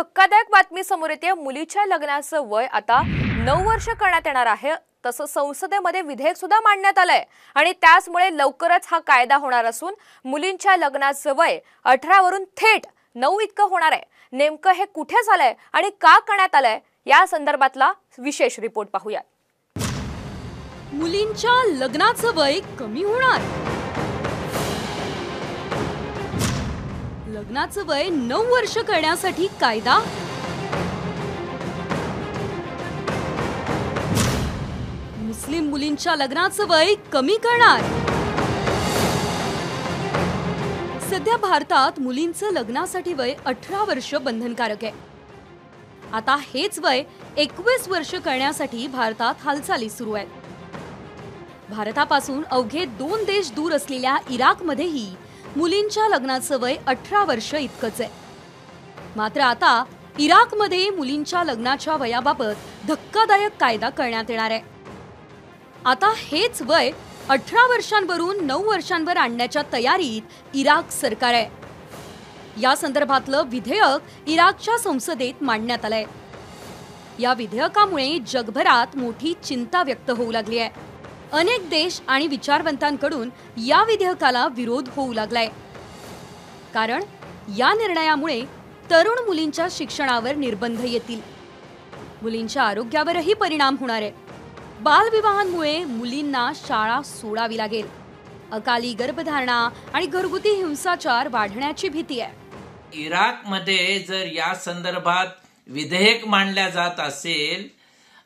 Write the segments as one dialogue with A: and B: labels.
A: धक्कादायक बातमी समोर येते। मुलीच्या लग्नाचं वय आता 9 वर्ष करण्यात येणार आहे। तसं संसदेमध्ये विधेयक सुद्धा मांडण्यात आलंय आणि त्याचमुळे लवकरच हा कायदा होणार असून मुलींच्या लग्नाचं वय 18 वरून थेट 9 इतकं होणार आहे। नेमकं हे कुठे झालंय आणि का करण्यात आलंय या संदर्भातला विशेष रिपोर्ट पाहूया।
B: मुलींच्या लग्नाचं वय कमी होणार। लग्नाचं वय 9 वर्ष करण्यासाठी कायदा। मुस्लिम मुलींच्या लग्नाचं वय कमी करणार। सध्या भारतात मुलींचं लग्नासाठी वय 18 वर्ष बंधनकारक आहे। आता हेच वय 21 वर्ष करण्यासाठी भारतात हालचाली सुरू आहेत। भारतापासून अवघे 2 देश दूर असलेल्या इराकमध्येही मुलींच्या लग्नाचं वय 18 वर्ष इतकंच आहे। मात्र आता इराकमध्ये मुलींच्या लग्नाच्या वयाबाबत धक्कादायक कायदा करण्यात येणार आहे। आता हेच वय 18 वर्षांवरून 9 वर्षांवर आणण्याच्या तयारीत इराक सरकार आहे। या संदर्भातलं विधेयक इराकच्या संसदेत मांडण्यात आलंय। या विधेयकामुळे जगभरात मोठी चिंता व्यक्त होऊ लागली आहे। अनेक देश आणि विचारवंतांकडून या विधेयकाला विरोध होऊ लागलाय, कारण या निर्णयामुळे तरुण मुलींच्या शिक्षणावर निर्बंध येतील, मुलींच्या आरोग्यावरही परिणाम होणार आहे। बालविवाहांमुळे मुलींना शाळा सोडावी लागेल, अकाली गर्भधारणा आणि घरगुती हिंसाचार वाढण्याची भीती आहे।
C: इराकमध्ये जर या संदर्भात विधेयक मांडल्या जात असेल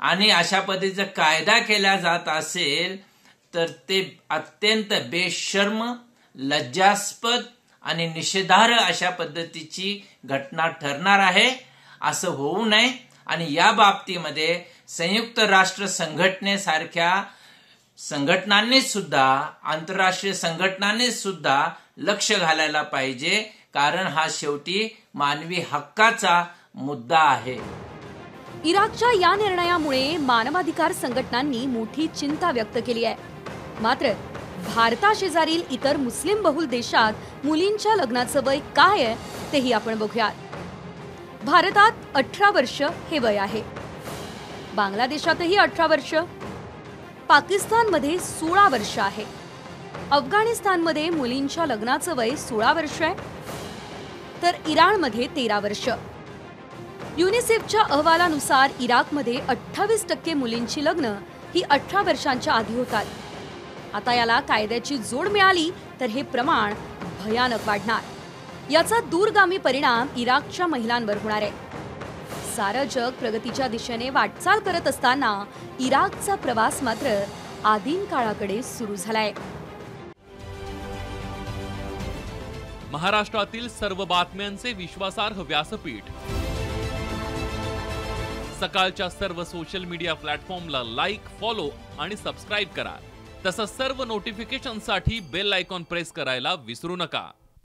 C: आणि अशा पद्धतीचा कायदा केला जात असेल तर ते अत्यंत बेशर्म, लज्जास्पद आणि निषेधार्ह अशा पद्धतीची घटना ठरणार आहे। असं होऊ नये आणि या बाबतीमध्ये संयुक्त राष्ट्र संघटनेसारख्या संघटनांनी सुद्धा, आंतरराष्ट्रीय संघटनांनी सुद्धा लक्ष घालायला पाहिजे, कारण हा शेवटी मानवी हक्काचा मुद्दा आहे।
B: इराकच्या या निर्णयामुळे मानवाधिकार संघटनांनी मोठी चिंता व्यक्त केली आहे। मात्र भारताशेजारील इतर मुस्लिम बहुल देशात मुलींच्या लग्नाचं वय काय आहे तेही आपण बघूयात। भारतात 18 वर्ष हे वय आहे। बांगलादेशातही 18 वर्ष, पाकिस्तानमध्ये 16 वर्ष आहे, अफगाणिस्तानमध्ये मुलींच्या लग्नाचं वय 16 वर्ष आहे, तर इराणमध्ये 13 वर्ष। युनिसेफच्या अहवालानुसार इराकमध्ये 28% मुलींची लग्न ही 18 वर्षांच्या आधी होतात। आता याला कायद्याची जोड मिळाली तर हे प्रमाण भयानक वाढणार। याचा दूरगामी परिणाम इराकच्या महिलांवर होणार आहे। सारं जग प्रगतीच्या दिशेने वाटचाल करत असताना इराकचा प्रवास मात्र आदिम काळाकडे सुरू झालाय।
D: महाराष्ट्रातील सर्व बातम्यांचे विश्वासार्ह व्यासपीठ, सकाळच्या सर्व सोशल मीडिया प्लॅटफॉर्मला लाईक, फॉलो आणि सबस्क्राईब करा। तसंच सर्व नोटिफिकेशनसाठी बेल आयकॉन प्रेस करायला विसरू नका।